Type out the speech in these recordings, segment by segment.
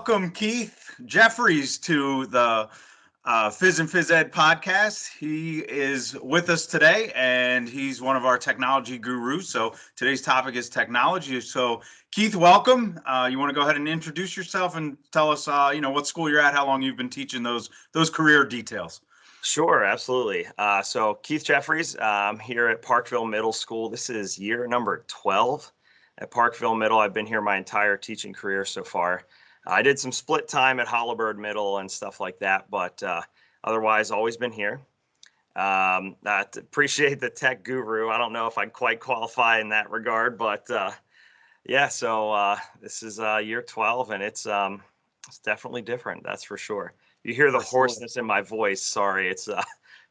welcome Keith Jeffries to the Phys and Phys Ed podcast. He is with us today, and he's one of our technology gurus. So today's topic is technology. So Keith, welcome. You want to go ahead and introduce yourself and tell us, what school you're at, how long you've been teaching those career details. Sure, absolutely. So Keith Jeffries, here at Parkville Middle School. This is year number 12 at Parkville Middle. I've been here my entire teaching career so far. I did some split time at Hyperdoc Middle and stuff like that, but otherwise always been here. I appreciate the tech guru. I don't know if I'd quite qualify in that regard, but yeah, so this is year 12 and it's definitely different, that's for sure. You hear the hoarseness in my voice. Sorry, it's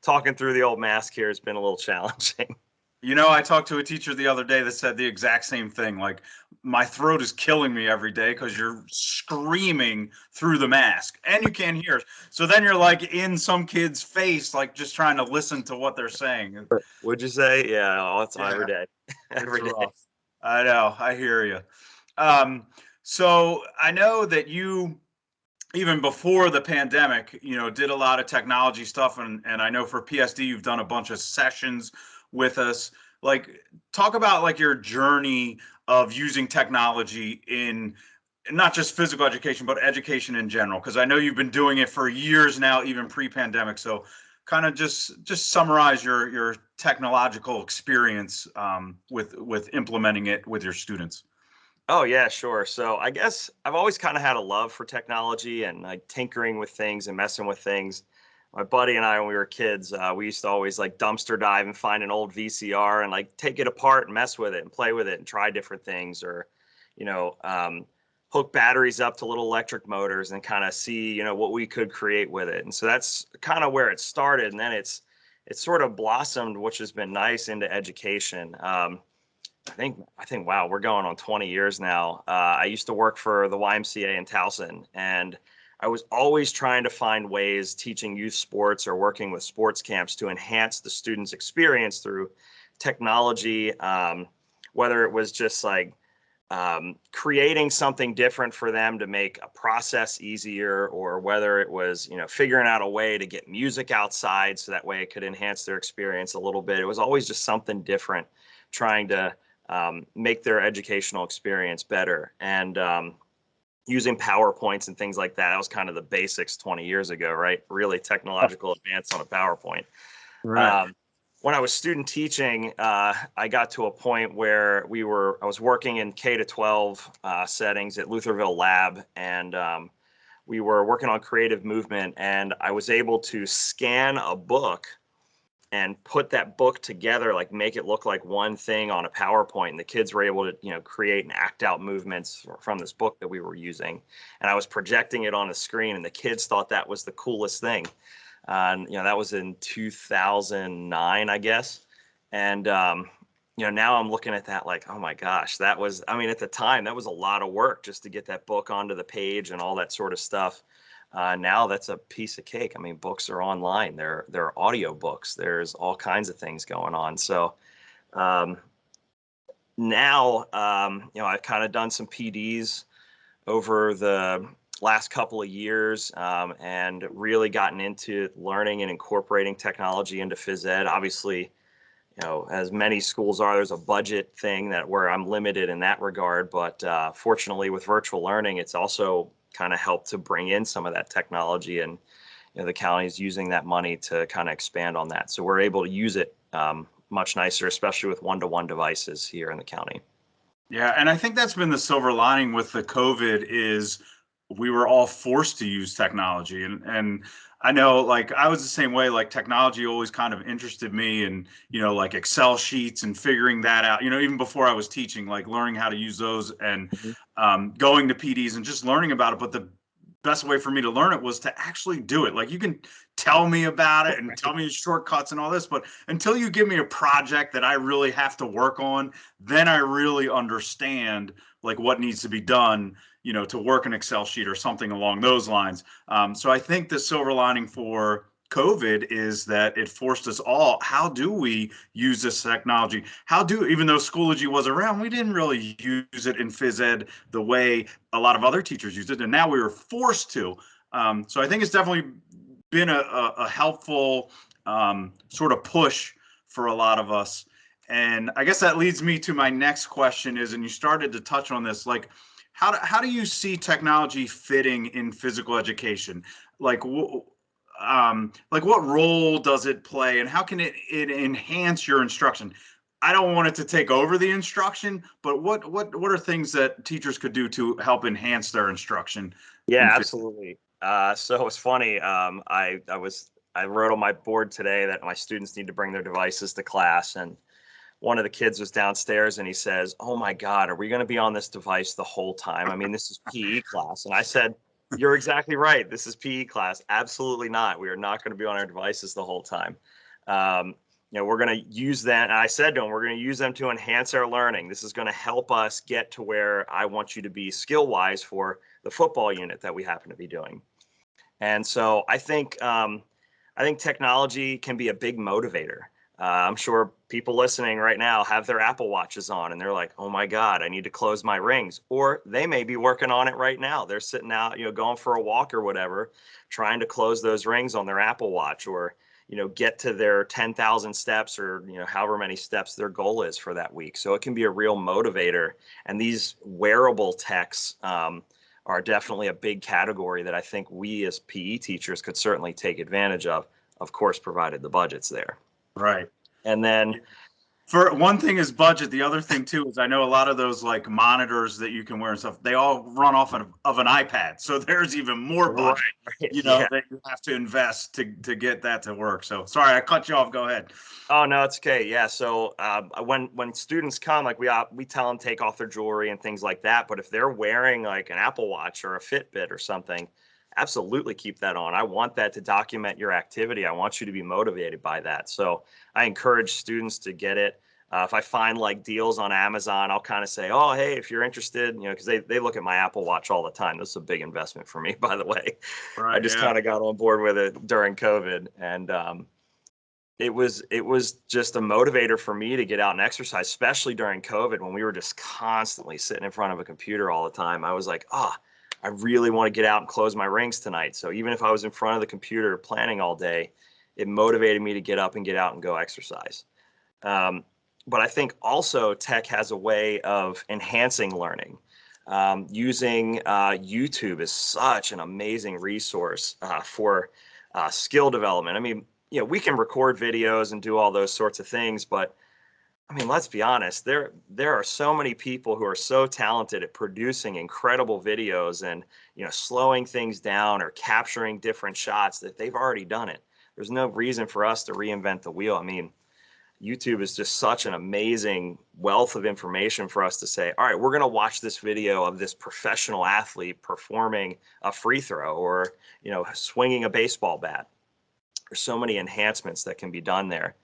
talking through the old mask here has been a little challenging. I talked to a teacher the other day that said the exact same thing. Like, my throat is killing me every day because you're screaming through the mask and you can't hear. So then you're like in some kid's face, like just trying to listen to what they're saying. Would you say? Yeah, it's every day. Every day. Rough. I know. I hear you. So I know that you, even before the pandemic, did a lot of technology stuff. And I know for PSD, you've done a bunch of sessions with us. Like, talk about like your journey of using technology in not just physical education, but education in general. Because I know you've been doing it for years now, even pre-pandemic. So kind of just summarize your technological experience with implementing it with your students. Oh, yeah, sure. So I guess I've always kind of had a love for technology and like tinkering with things and messing with things. My buddy and I, when we were kids, we used to always like dumpster dive and find an old VCR and like take it apart and mess with it and play with it and try different things, or, you know, hook batteries up to little electric motors and kind of see, what we could create with it. And so that's kind of where it started. And then it's sort of blossomed, which has been nice, into education. I think, wow, we're going on 20 years now. I used to work for the YMCA in Towson, and I was always trying to find ways teaching youth sports or working with sports camps to enhance the students' experience through technology, whether it was just like creating something different for them to make a process easier, or whether it was, figuring out a way to get music outside so that way it could enhance their experience a little bit. It was always just something different, trying to make their educational experience better. And using PowerPoints and things like that. That was kind of the basics 20 years ago, right? Really technological advance on a PowerPoint. Right. When I was student teaching, I got to a point where I was working in K-12 settings at Lutherville Lab, and we were working on creative movement, and I was able to scan a book and put that book together, like make it look like one thing on a PowerPoint. And the kids were able to, create and act out movements from this book that we were using. And I was projecting it on a screen, and the kids thought that was the coolest thing. And, that was in 2009, I guess. And, now I'm looking at that like, oh my gosh, at the time, that was a lot of work just to get that book onto the page and all that sort of stuff. Now that's a piece of cake. I mean, books are online. There are audio books. There's all kinds of things going on. So now, I've kind of done some PDs over the last couple of years, and really gotten into learning and incorporating technology into phys ed. Obviously, as many schools are, there's a budget thing where I'm limited in that regard. But fortunately, with virtual learning, it's also kind of helped to bring in some of that technology, and the county is using that money to kind of expand on that. So we're able to use it much nicer, especially with one-to-one devices here in the county. Yeah, and I think that's been the silver lining with the COVID is we were all forced to use technology. And I know, like, I was the same way. Like, technology always kind of interested me, and like Excel sheets and figuring that out, even before I was teaching, like learning how to use those, and going to PDs and just learning about it. But the best way for me to learn it was to actually do it. Like, you can tell me about it and tell me shortcuts and all this, but until you give me a project that I really have to work on, then I really understand like what needs to be done, to work an Excel sheet or something along those lines. So I think the silver lining for COVID is that it forced us all. How do we use this technology? Even though Schoology was around, we didn't really use it in phys ed the way a lot of other teachers used it, and now we were forced to. So I think it's definitely been a helpful sort of push for a lot of us. And I guess that leads me to my next question is, and you started to touch on this, like, how do you see technology fitting in physical education? Like, like what role does it play, and how can it enhance your instruction? I don't want it to take over the instruction, but what are things that teachers could do to help enhance their instruction Yeah, in absolutely. So it's funny. I wrote on my board today that my students need to bring their devices to class, and one of the kids was downstairs and he says, "Oh my God, are we going to be on this device the whole time? I mean, this is PE class." And I said, "You're exactly right. This is PE class. Absolutely not. We are not going to be on our devices the whole time. Um, we're going to use that." And I said to him, "We're going to use them to enhance our learning. This is going to help us get to where I want you to be skill wise for the football unit that we happen to be doing." And so I think technology can be a big motivator. I'm sure people listening right now have their Apple Watches on and they're like, "Oh my God, I need to close my rings." Or they may be working on it right now. They're sitting out, going for a walk or whatever, trying to close those rings on their Apple Watch, or, get to their 10,000 steps, or, however many steps their goal is for that week. So it can be a real motivator. And these wearable techs, are definitely a big category that I think we as PE teachers could certainly take advantage of course, provided the budget's there. Right. And then, For one thing is budget. The other thing too is I know a lot of those like monitors that you can wear and stuff, they all run off of an iPad. So there's even more right, budget, yeah. that you have to invest to get that to work. So sorry, I cut you off. Go ahead. Oh no, it's okay. Yeah. So when students come, like we tell them take off their jewelry and things like that. But if they're wearing like an Apple Watch or a Fitbit or something, absolutely keep that on. I want that to document your activity. I want you to be motivated by that. So I encourage students to get it. If I find like deals on Amazon, I'll kind of say, "Oh, hey, if you're interested," because they look at my Apple Watch all the time. This is a big investment for me, by the way. I Right. just Yeah. kind of got on board with it during COVID, and it was just a motivator for me to get out and exercise, especially during COVID when we were just constantly sitting in front of a computer all the time. I was like, I really want to get out and close my rings tonight. So even if I was in front of the computer planning all day, it motivated me to get up and get out and go exercise. But I think also tech has a way of enhancing learning. Using YouTube is such an amazing resource for skill development. I mean, we can record videos and do all those sorts of things, but I mean, let's be honest, there are so many people who are so talented at producing incredible videos and, slowing things down or capturing different shots that they've already done it. There's no reason for us to reinvent the wheel. I mean, YouTube is just such an amazing wealth of information for us to say, all right, we're going to watch this video of this professional athlete performing a free throw, or, swinging a baseball bat. There's so many enhancements that can be done there.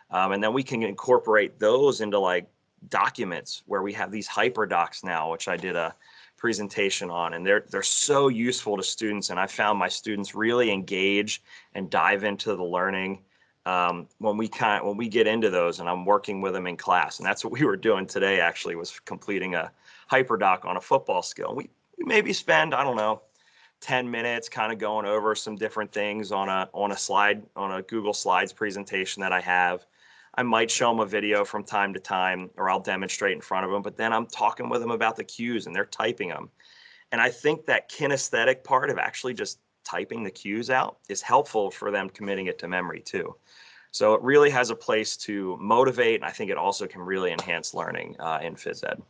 And then we can incorporate those into like documents where we have these hyperdocs now, which I did a presentation on, and they're so useful to students. And I found my students really engage and dive into the learning when we get into those, and I'm working with them in class. And that's what we were doing today. Actually, was completing a hyperdoc on a football skill. We maybe spend, I don't know, 10 minutes kind of going over some different things on a slide, on a Google Slides presentation that I have. I might show them a video from time to time, or I'll demonstrate in front of them, but then I'm talking with them about the cues and they're typing them. And I think that kinesthetic part of actually just typing the cues out is helpful for them committing it to memory too. So it really has a place to motivate, and I think it also can really enhance learning in phys ed.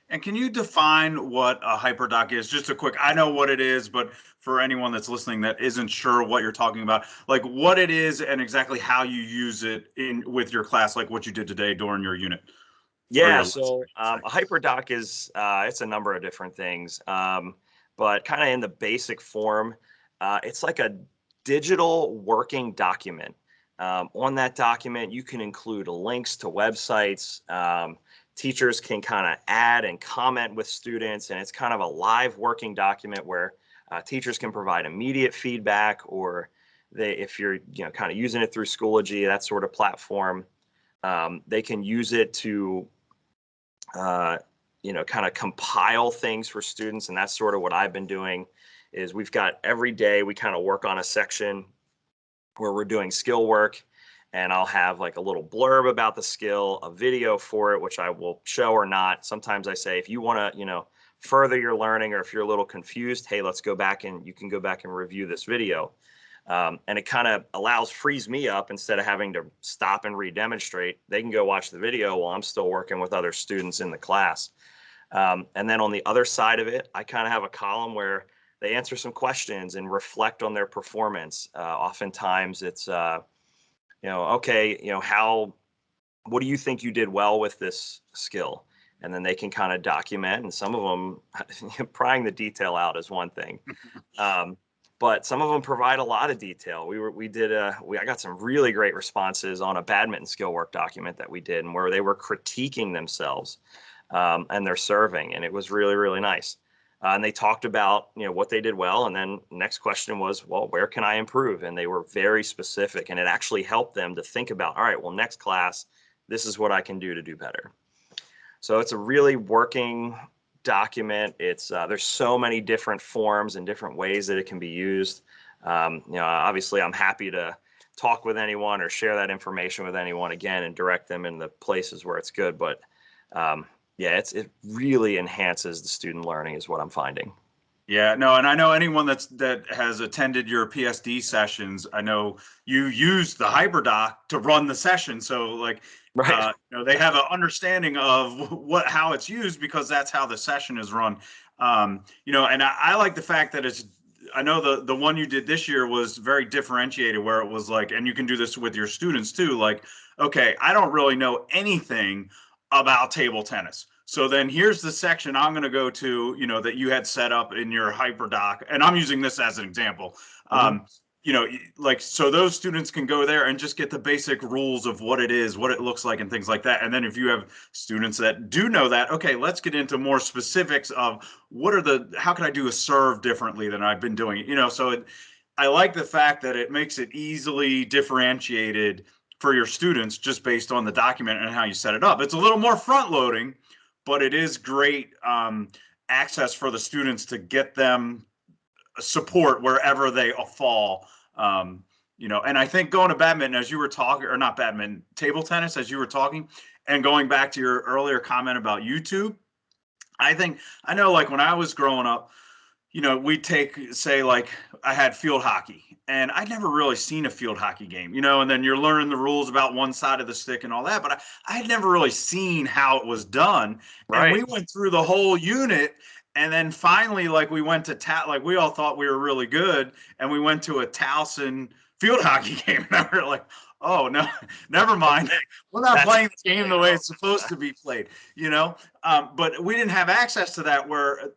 And can you define what a hyperdoc is? Just a quick, I know what it is, but for anyone that's listening that isn't sure what you're talking about, like what it is and exactly how you use it in with your class, like what you did today during your unit or Yeah, your lesson, so I should a say. hyperdoc is it's a number of different things, but kind of in the basic form, it's like a digital working document. On that document, you can include links to websites. Teachers can kind of add and comment with students, and it's kind of a live working document where teachers can provide immediate feedback, or if you're, kind of using it through Schoology, that sort of platform, they can use it to, kind of compile things for students. And that's sort of what I've been doing is we've got every day we kind of work on a section where we're doing skill work, and I'll have like a little blurb about the skill, a video for it, which I will show or not. Sometimes I say, if you want to, further your learning, or if you're a little confused, hey, let's go back and you can go back and review this video. And it kind of frees me up instead of having to stop and re-demonstrate. They can go watch the video while I'm still working with other students in the class. And then on the other side of it, I kind of have a column where they answer some questions and reflect on their performance. Oftentimes it's, okay, what do you think you did well with this skill? And then they can kind of document, and some of them, prying the detail out is one thing. But some of them provide a lot of detail. I got some really great responses on a badminton skill work document that we did, and where they were critiquing themselves and their serving, and it was really, really nice. And they talked about, what they did well, and then next question was, well, where can I improve? And they were very specific, and it actually helped them to think about, all right, well, next class, this is what I can do to do better. So it's a really working document. It's there's so many different forms and different ways that it can be used. Obviously, I'm happy to talk with anyone or share that information with anyone again and direct them in the places where it's good. But it really enhances the student learning, is what I'm finding. Yeah, no, and I know anyone that has attended your PSD sessions, I know you use the Hyperdoc to run the session. So like, Right. they have an understanding of how it's used, because that's how the session is run. And I like the fact that I know the one you did this year was very differentiated, where it was like, and you can do this with your students too, like, okay, I don't really know anything about table tennis. So then here's the section I'm going to go to, that you had set up in your Hyperdoc, and I'm using this as an example. Mm-hmm. So those students can go there and just get the basic rules of what it is, what it looks like, and things like that. And then if you have students that do know that, okay, let's get into more specifics of how can I do a serve differently than I've been doing it, I like the fact that it makes it easily differentiated for your students just based on the document and how you set it up. It's a little more front loading, but it is great access for the students to get them support wherever they fall. And I think going to badminton, as you were talking, or not badminton, table tennis, as you were talking, and going back to your earlier comment about YouTube, I know like when I was growing up, we'd say like I had field hockey, and I'd never really seen a field hockey game, and then you're learning the rules about one side of the stick and all that, but I had never really seen how it was done. And Right. we went through the whole unit, and then finally, like we went to like we all thought we were really good, and we went to a Towson field hockey game, and we were like, oh no, never mind. We're not That's playing the game the way it's supposed to be played, but we didn't have access to that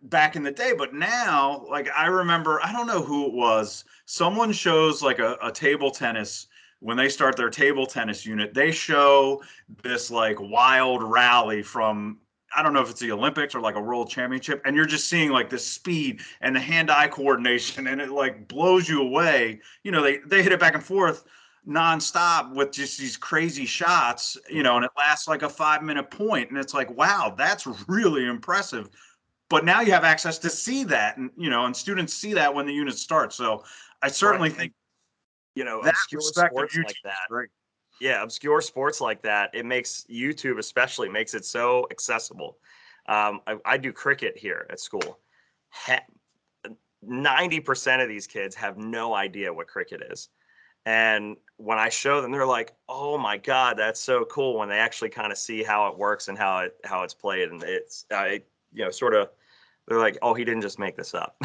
back in the day. But now, like I remember, I don't know who it was. Someone shows like a table tennis, when they start their table tennis unit, they show this like wild rally from, I don't know if it's the Olympics or like a world championship, and you're just seeing like this speed and the hand-eye coordination, and it like blows you away. They hit it back and forth nonstop with just these crazy shots, and it lasts like a 5-minute point. And it's like, wow, that's really impressive. But now you have access to see that, and students see that when the unit starts. So I certainly Right. think that Obscure respect of sports YouTube like is that. great. Yeah, obscure sports like that, it makes YouTube especially makes it so accessible. I do cricket here at school. 90% of these kids have no idea what cricket is. And when I show them, they're like, "Oh my God, that's so cool!" When they actually kind of see how it works and how it's played, and it's sort of, they're like, "Oh, he didn't just make this up."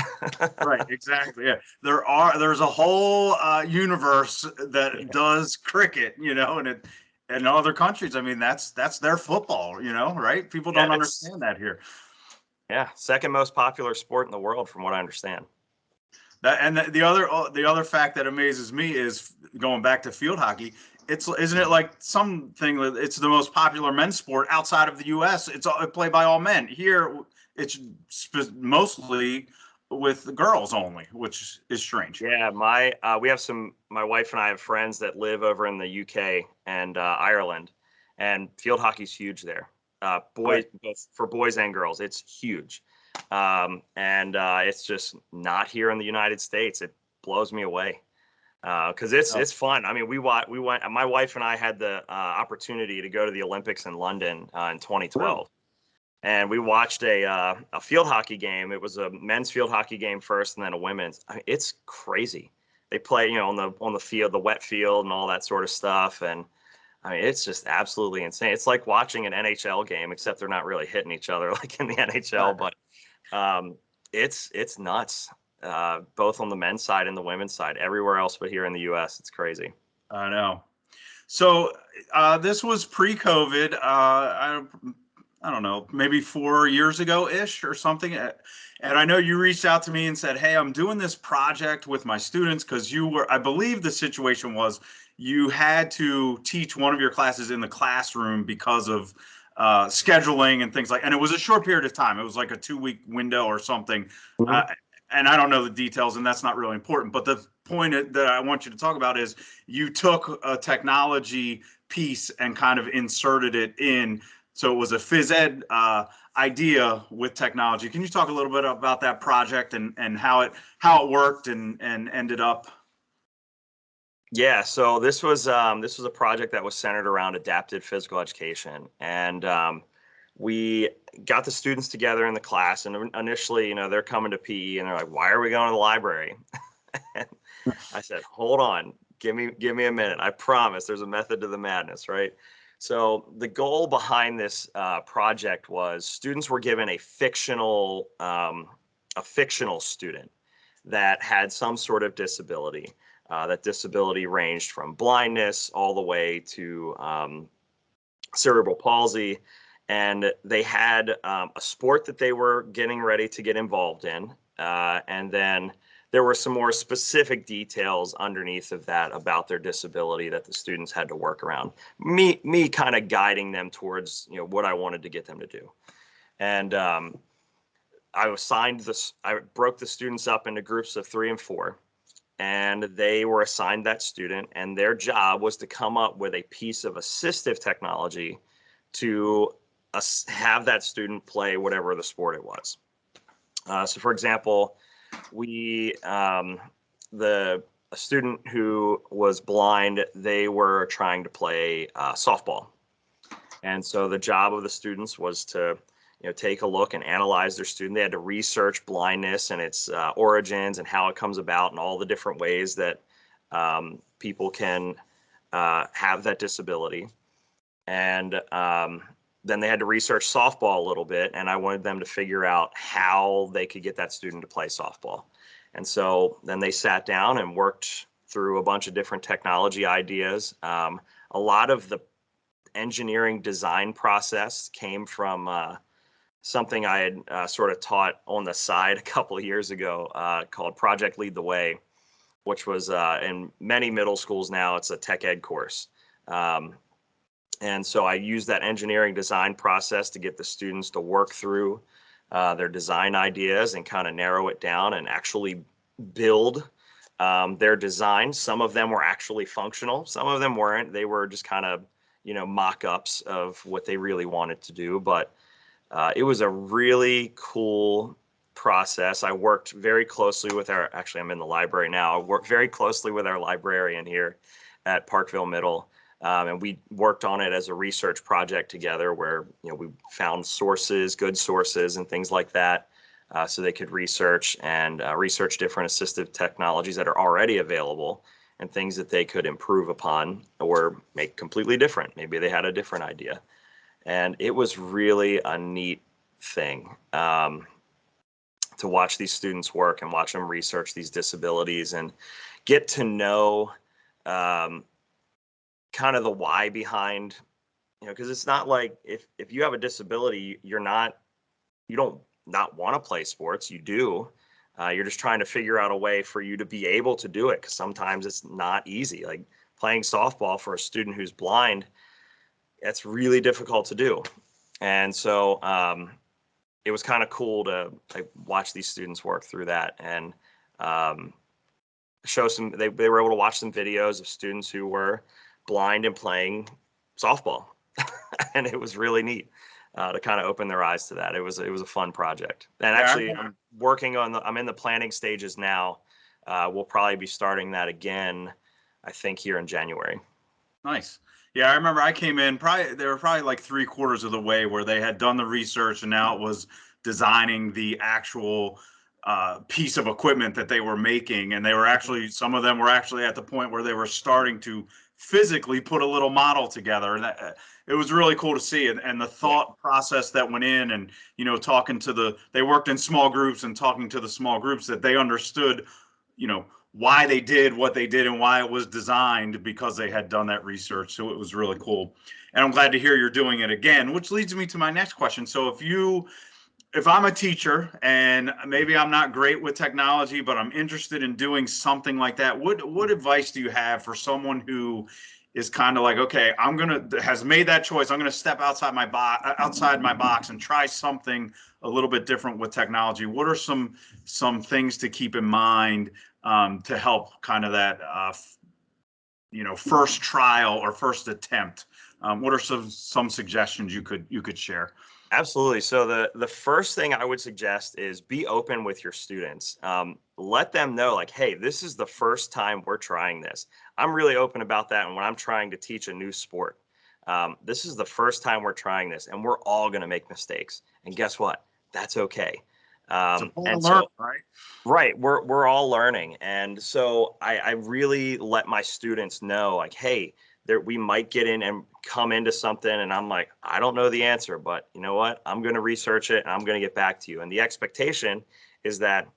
Right, exactly. Yeah, there's a whole universe that does cricket, and in other countries, I mean, that's their football, right? People Yeah, don't it's understand that here. second most popular sport in the world, from what I understand. The other fact that amazes me is going back to field hockey. Isn't it like something that it's the most popular men's sport outside of the U.S. It's played by all men. Here, it's mostly with girls only, which is strange. Yeah, we have my wife and I have friends that live over in the UK and Ireland, and field hockey's huge there. Right. Both for boys and girls, it's huge. And it's just not here in the United States. It blows me away because Oh, it's fun. I mean, we went. My wife and I had the opportunity to go to the Olympics in London in really? 2012, and we watched a field hockey game. It was a men's field hockey game first, and then a women's. I mean, it's crazy. They play, on the field, the wet field, and all that sort of stuff. And I mean, it's just absolutely insane. It's like watching an NHL game, except they're not really hitting each other like in the NHL. Right. But um, it's nuts, both on the men's side and the women's side. Everywhere else but here in the U.S., it's crazy. I know. So this was pre-COVID. I don't know, maybe 4 years ago ish or something. And I know you reached out to me and said, "Hey, I'm doing this project with my students because you were." I believe the situation was you had to teach one of your classes in the classroom because of scheduling and things like. And it was a short period of time. It was like a 2 week window or something. Uh, Mhm. and I don't know the details, and that's not really important. But the point that I want you to talk about is you took a technology piece and kind of inserted it in. So it was a phys ed idea with technology. Can you talk a little bit about that project and how it worked and ended up? Yeah, so this was a project that was centered around adapted physical education, and we got the students together in the class. And initially, they're coming to PE, and they're like, "Why are we going to the library?" And I said, "Hold on, give me a minute. I promise there's a method to the madness, right?" So the goal behind this project was students were given a fictional student that had some sort of disability. That disability ranged from blindness all the way to cerebral palsy. And they had a sport that they were getting ready to get involved in. And then there were some more specific details underneath of that about their disability that the students had to work around. Me kind of guiding them towards what I wanted to get them to do. And I broke the students up into groups of 3 and 4, and they were assigned that student, and their job was to come up with a piece of assistive technology to have that student play whatever the sport it was. So, for example, we the a student who was blind, they were trying to play softball, and so the job of the students was to take a look and analyze their student. They had to research blindness and its origins and how it comes about and all the different ways that people can have that disability. And then they had to research softball a little bit, and I wanted them to figure out how they could get that student to play softball. And so then they sat down and worked through a bunch of different technology ideas. A lot of the engineering design process came from something I had sort of taught on the side a couple of years ago called Project Lead the Way, which was in many middle schools now, it's a tech ed course. Um, and so I used that engineering design process to get the students to work through their design ideas and kind of narrow it down and actually build their design. Some of them were actually functional, some of them weren't. They were just kind of, mock-ups of what they really wanted to do. But it was a really cool process. I worked very closely with actually, I'm in the library now. I worked very closely with our librarian here at Parkville Middle. And we worked on it as a research project together where, we found sources, good sources and things like that. So they could research and research different assistive technologies that are already available and things that they could improve upon or make completely different. Maybe they had a different idea. And it was really a neat thing to watch these students work and watch them research these disabilities and get to know um, kind of the why behind, because it's not like if you have a disability, you don't not want to play sports. You do. You're just trying to figure out a way for you to be able to do it because sometimes it's not easy. Like playing softball for a student who's blind, that's really difficult to do. And so it was kind of cool to watch these students work through that and um, show some. They were able to watch some videos of students who were blind and playing softball, and it was really neat to kind of open their eyes to that. It was a fun project, and Yeah. actually, I'm in the planning stages now. We'll probably be starting that again, I think, here in January. Nice. Yeah, I remember I came in probably they were probably like three-quarters of the way where they had done the research and now it was designing the actual piece of equipment that they were making. And they were actually some of them were actually at the point where they were starting to physically put a little model together. And it was really cool to see. And the Yeah. thought process that went in and, talking to they worked in small groups and talking to the small groups that they understood, why they did what they did and why it was designed because they had done that research. So it was really cool. And I'm glad to hear you're doing it again, which leads me to my next question. So if I'm a teacher and maybe I'm not great with technology, but I'm interested in doing something like that, what advice do you have for someone who is kind of like, okay, has made that choice. I'm gonna step outside my box and try something a little bit different with technology. What are some things to keep in mind to help kind of that first trial or first attempt? What are some suggestions you could share? Absolutely. So the first thing I would suggest is be open with your students. Let them know, like, hey, this is the first time we're trying this. I'm really open about that. And when I'm trying to teach a new sport, this is the first time we're trying this, and we're all going to make mistakes. And guess what? That's okay. It's a part And of learn, so, right? right, we're all learning, and so I really let my students know, like, hey, there we might get in and come into something, and I'm like, I don't know the answer, but you know what? I'm going to research it, and I'm going to get back to you. And the expectation is that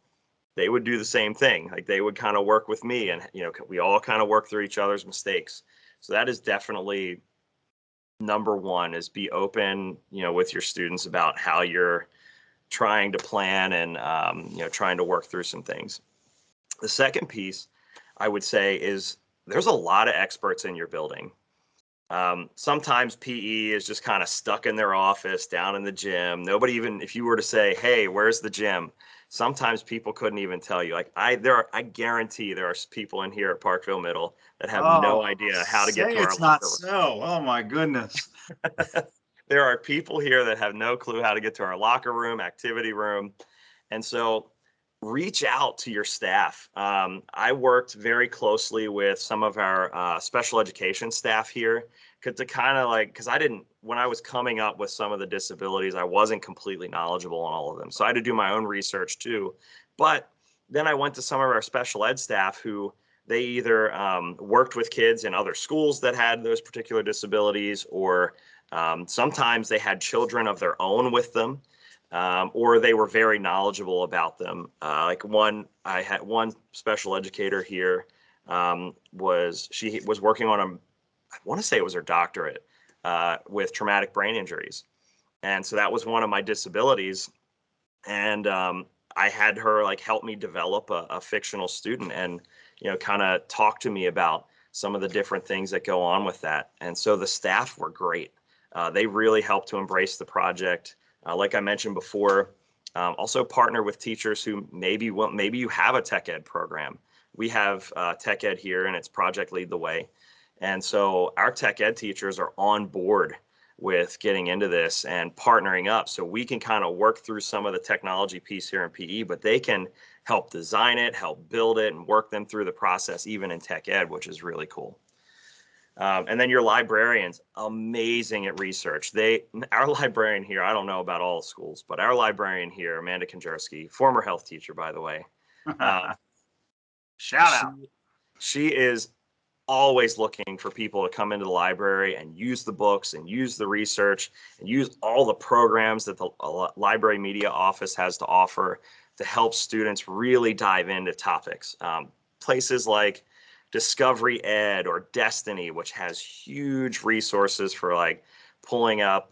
they would do the same thing, like they would kind of work with me, and we all kind of work through each other's mistakes. So that is definitely number one: is be open, with your students about how you're trying to plan and trying to work through some things. The second piece I would say is there's a lot of experts in your building. Sometimes PE is just kind of stuck in their office down in the gym. Nobody, even if you were to say, "Hey, where's the gym?" Sometimes people couldn't even tell you. Like I guarantee there are people in here at Parkville Middle that have no Oh, idea how to get say to our it's not locker room. so. Oh my goodness. There are people here that have no clue how to get to our locker room, activity room. And so reach out to your staff. I worked very closely with some of our special education staff here to kind of because when I was coming up with some of the disabilities, I wasn't completely knowledgeable on all of them. So I had to do my own research too. But then I went to some of our special ed staff who they either worked with kids in other schools that had those particular disabilities, or sometimes they had children of their own with them, or they were very knowledgeable about them. I had one special educator here, she was working on I want to say it was her doctorate with traumatic brain injuries. And so that was one of my disabilities. And I had her help me develop a fictional student and, kind of talk to me about some of the different things that go on with that. And so the staff were great. They really helped to embrace the project. Like I mentioned before, also partner with teachers who maybe you have a tech ed program. We have tech ed here, and it's Project Lead the Way. And so our tech ed teachers are on board with getting into this and partnering up so we can kind of work through some of the technology piece here in PE, but they can help design it, help build it, and work them through the process, even in tech ed, which is really cool. And then your librarians, amazing at research. Our librarian here, I don't know about all schools, but our librarian here, Amanda Konjerski, former health teacher, by the way, Shout she out. she is always looking for people to come into the library and use the books and use the research and use all the programs that the library media office has to offer to help students really dive into topics. Places like Discovery Ed or Destiny, which has huge resources for pulling up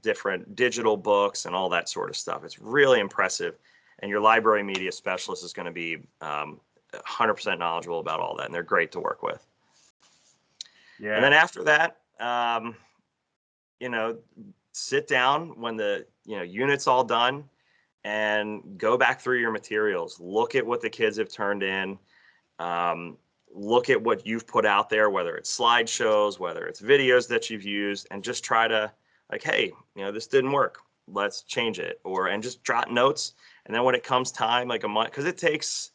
different digital books and all that sort of stuff. It's really impressive. And your library media specialist is going to be 100% knowledgeable about all that, and they're great to work with. And Yeah. then after that, you know, sit down when the unit's all done and go back through your materials. Look at what the kids have turned in. Um, Look at what you've put out there, whether it's slideshows, whether it's videos that you've used, and just try to like, hey, this didn't work. Let's change it, and just jot notes. And then when it comes time, like a month, because it takes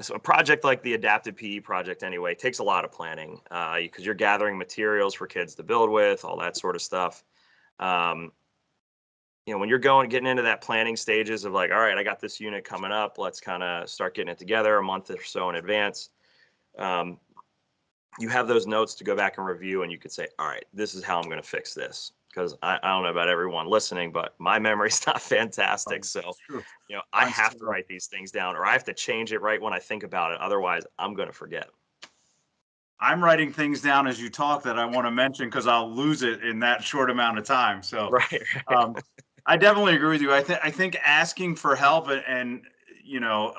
so a project like the adapted PE project anyway takes a lot of planning because you're gathering materials for kids to build with, all that sort of stuff. Um, when you're getting into that planning stages of like, all right, I got this unit coming up, let's kind of start getting it together a month or so in advance. Um, you have those notes to go back and review, and you could say, all right, this is how I'm going to fix this. Because I don't know about everyone listening, but my memory's not fantastic. So, True. I Mine's have to terrible. write these things down, or I have to change it right when I think about it. Otherwise, I'm going to forget. I'm writing things down as you talk that I want to mention because I'll lose it in that short amount of time. So, Right, right. um, I definitely agree with you. I think asking for help and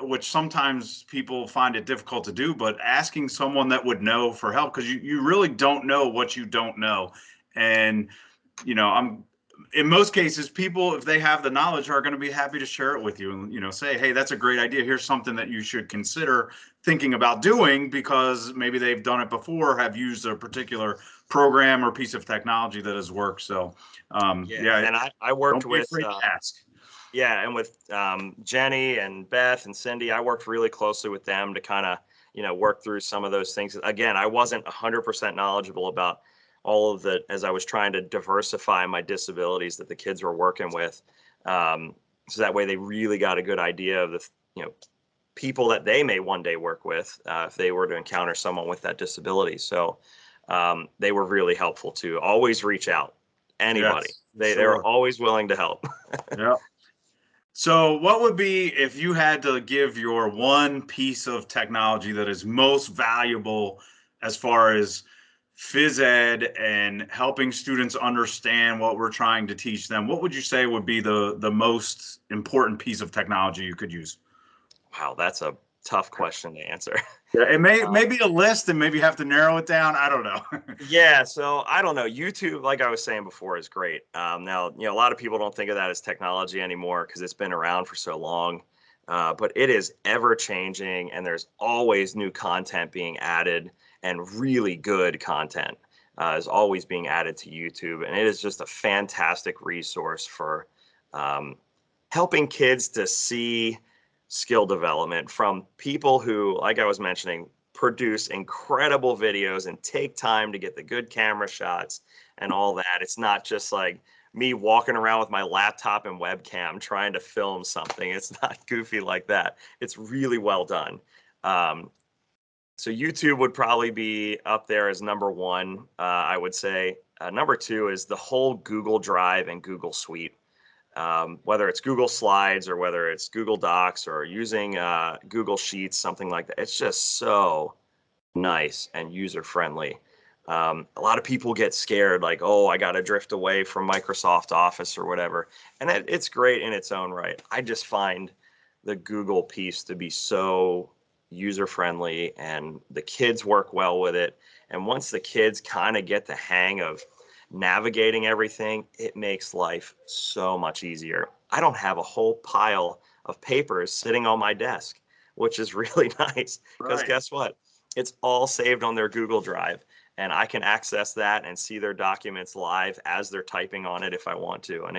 which sometimes people find it difficult to do, but asking someone that would know for help because you really don't know what you don't know, and I'm in most cases, people, if they have the knowledge, are going to be happy to share it with you and, say, hey, that's a great idea. Here's something that you should consider thinking about doing because maybe they've done it before, have used a particular program or piece of technology that has worked. So, Yeah, yeah, and I worked don't be with afraid to ask. yeah, and with Jenny and Beth and Cindy, I worked really closely with them to kind of work through some of those things. Again, I wasn't 100% knowledgeable about all of the as I was trying to diversify my disabilities that the kids were working with, so that way they really got a good idea of the people that they may one day work with if they were to encounter someone with that disability. So they were really helpful to always reach out. Anybody, Yes, for they're sure. always willing to help. Yeah. So, what would be if you had to give your one piece of technology that is most valuable as far as phys ed and helping students understand what we're trying to teach them? What would you say would be the most important piece of technology you could use? Wow, that's a tough question to answer. Yeah, it may Um, be a list and maybe have to narrow it down. I don't know. yeah, so I don't know. YouTube, like I was saying before, is great. Now, a lot of people don't think of that as technology anymore because it's been around for so long. But it is ever changing, and there's always new content being added, and really good content is always being added to YouTube. And it is just a fantastic resource for um, helping kids to see skill development from people who, like I was mentioning, produce incredible videos and take time to get the good camera shots and all that. It's not just like me walking around with my laptop and webcam trying to film something. It's not goofy like that. It's really well done. Um, so YouTube would probably be up there as number one, I would say. Number two is the whole Google Drive and Google Suite, whether it's Google Slides or whether it's Google Docs or using Google Sheets, something like that. It's just so nice and user friendly. A lot of people get scared, like, oh, I got to drift away from Microsoft Office or whatever. And it's great in its own right. I just find the Google piece to be so user friendly and the kids work well with it. And once the kids kind of get the hang of navigating everything, it makes life so much easier. I don't have a whole pile of papers sitting on my desk, which is really nice because Right. guess what? It's all saved on their Google Drive, and I can access that and see their documents live as they're typing on it if I want to. And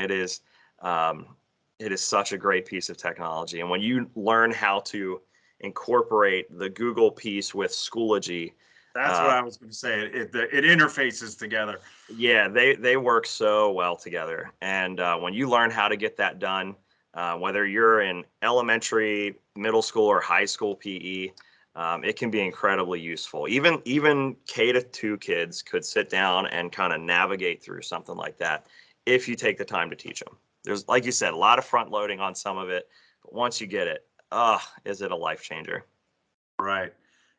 um, it is such a great piece of technology. And when you learn how to incorporate the Google piece with Schoology, That's what uh, I was going to say. It interfaces together. yeah, they work so well together. And when you learn how to get that done, whether you're in elementary, middle school, or high school PE, it can be incredibly useful. Even K to 2 kids could sit down and kind of navigate through something like that if you take the time to teach them. There's, like you said, a lot of front loading on some of it, but once you get it, is it a life changer? Right.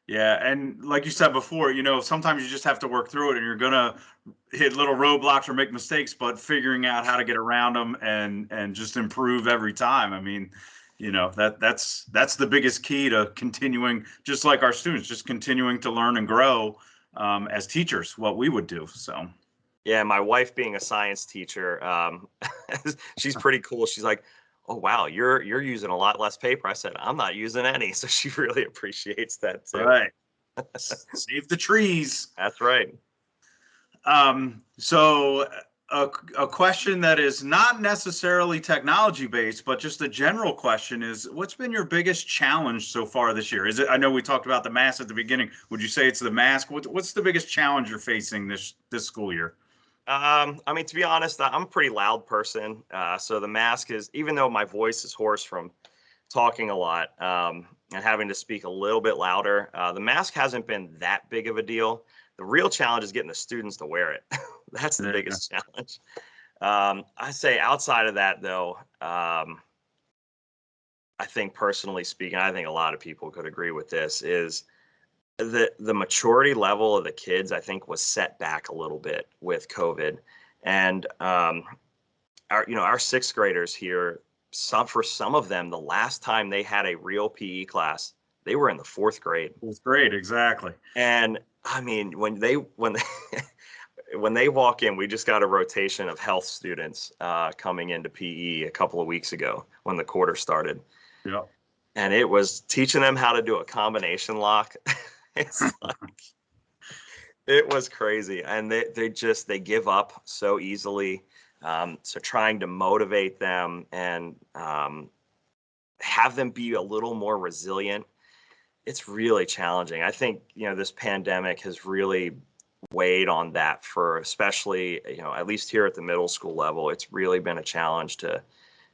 Yeah, and like you said before, sometimes you just have to work through it, and you're gonna hit little roadblocks or make mistakes, but figuring out how to get around them and just improve every time. I mean, that's the biggest key to continuing, just like our students, just continuing to learn and grow as teachers, what we would do. So. Yeah, my wife being a science teacher, she's pretty cool. She's like, "Oh wow, you're using a lot less paper." I said, "I'm not using any," so she really appreciates that too. Right. Save the trees. That's right. So a question that is not necessarily technology based, but just a general question is, what's been your biggest challenge so far this year? Is it, I know we talked about the mask at the beginning. Would you say it's the mask? What's the biggest challenge you're facing this school year? I mean, to be honest, I'm a pretty loud person, so the mask is, even though my voice is hoarse from talking a lot and having to speak a little bit louder. The mask hasn't been that big of a deal. The real challenge is getting the students to wear it. That's the Yeah. biggest challenge. I say outside of that, though, I think personally speaking, I think a lot of people could agree with this, is the maturity level of the kids, I think, was set back a little bit with COVID. And our sixth graders here, for some of them, the last time they had a real PE class, they were in the fourth grade. It's great, exactly. And I mean, when they when they walk in, we just got a rotation of health students coming into PE a couple of weeks ago when the quarter started, Yeah. and it was teaching them how to do a combination lock. It's like, it was crazy, and they give up so easily. So trying to motivate them and have them be a little more resilient, it's really challenging. I think, this pandemic has really weighed on that, for especially, at least here at the middle school level. It's really been a challenge to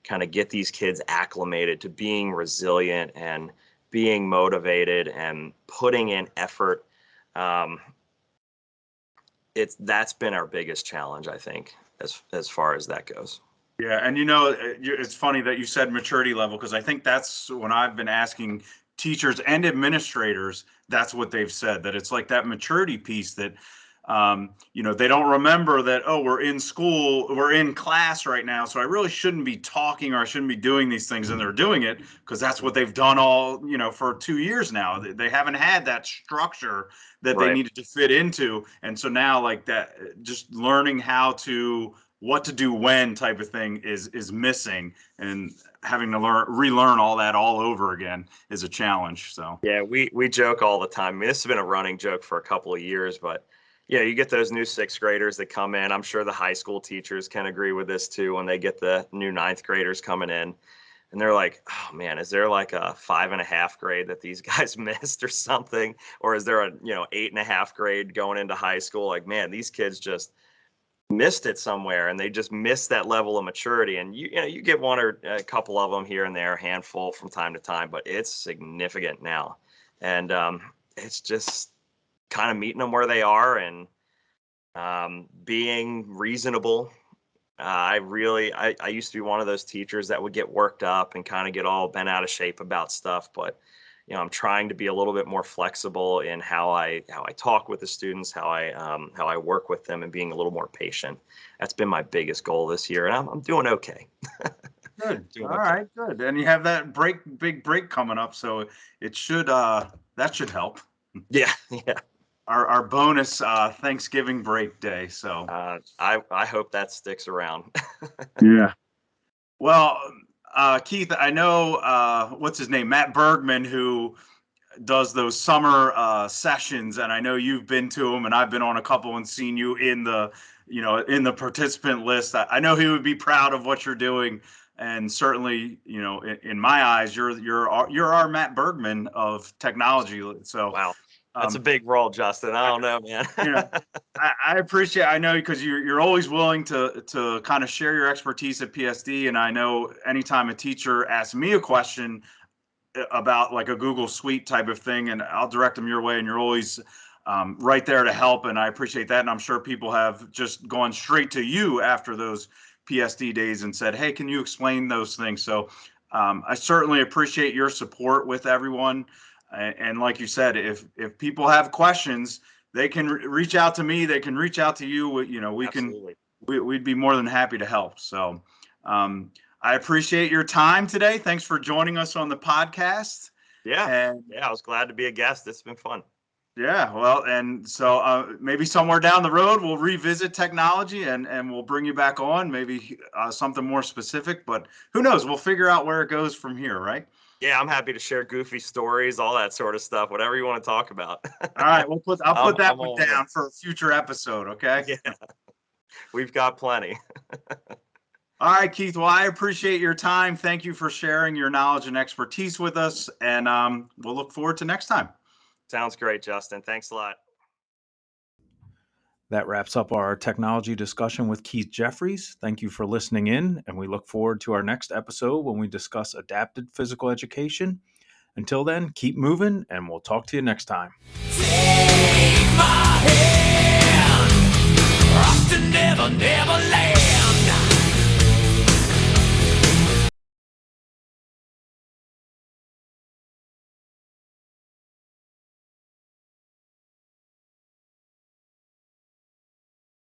kind of get these kids acclimated to being resilient and being motivated and putting in effort. Um, that's been our biggest challenge, I think, as far as that goes. Yeah, and it's funny that you said maturity level, because I think that's when I've been asking teachers and administrators, that's what they've said, that it's like that maturity piece that they don't remember that, oh, we're in school, we're in class right now, so I really shouldn't be talking, or I shouldn't be doing these things, and they're doing it because that's what they've done all, for 2 years now. They haven't had that structure that they Right. needed to fit into, and so now, like, that, just learning how to what to do when type of thing is missing, and having to relearn all that all over again is a challenge. So Yeah, we joke all the time. I mean, this has been a running joke for a couple of years, but yeah, you get those new sixth graders that come in. I'm sure the high school teachers can agree with this too, when they get the new ninth graders coming in, and they're like, "Oh man, is there like a 5.5 grade that these guys missed or something, or is there a 8.5 grade going into high school? Like, man, these kids just missed it somewhere, and they just missed that level of maturity." And you get one or a couple of them here and there, a handful from time to time, but it's significant now. And it's just kind of meeting them where they are, and being reasonable. I used to be one of those teachers that would get worked up and kind of get all bent out of shape about stuff, but I'm trying to be a little bit more flexible in how I talk with the students, how I work with them, and being a little more patient. That's been my biggest goal this year, and I'm doing okay. good. Doing All okay. right, good. And you have that big break coming up, so it should that should help. Yeah, yeah. Our bonus Thanksgiving break day. So I hope that sticks around. yeah. Well, Keith, I know what's his name, Matt Bergman, who does those summer sessions, and I know you've been to them, and I've been on a couple and seen you in the participant list. I know he would be proud of what you're doing, and certainly, in my eyes, you're our Matt Bergman of technology. So, Wow, that's a um, big role, Justin. I I, don't know, man. you know, I appreciate. I know, because you're always willing to kind of share your expertise at PSD, and I know anytime a teacher asks me a question about like a Google Suite type of thing, and I'll direct them your way, and you're always right there to help, and I appreciate that. And I'm sure people have just gone straight to you after those PSD days and said, "Hey, can you explain those things?" So I certainly appreciate your support with everyone. And like you said, if people have questions, they can reach out to me. They can reach out to you. Absolutely. We'd be more than happy to help. So. Um, I appreciate your time today. Thanks for joining us on the podcast. Yeah, And yeah. I was glad to be a guest. It's been fun. Yeah, well, and so maybe somewhere down the road we'll revisit technology and we'll bring you back on, maybe something more specific. But who knows? We'll figure out where it goes from here, right? Yeah, I'm happy to share goofy stories, all that sort of stuff, whatever you want to talk about. All right, I'll put that I'm one all in. down for a future episode. Okay. Yeah, we've got plenty. All right, Keith. Well, I appreciate your time. Thank you for sharing your knowledge and expertise with us, and we'll look forward to next time. Sounds great, Justin. Thanks a lot. That wraps up our technology discussion with Keith Jeffries. Thank you for listening in, and we look forward to our next episode when we discuss adapted physical education. Until then, keep moving, and we'll talk to you next time. Take my hand, rock to never, never land.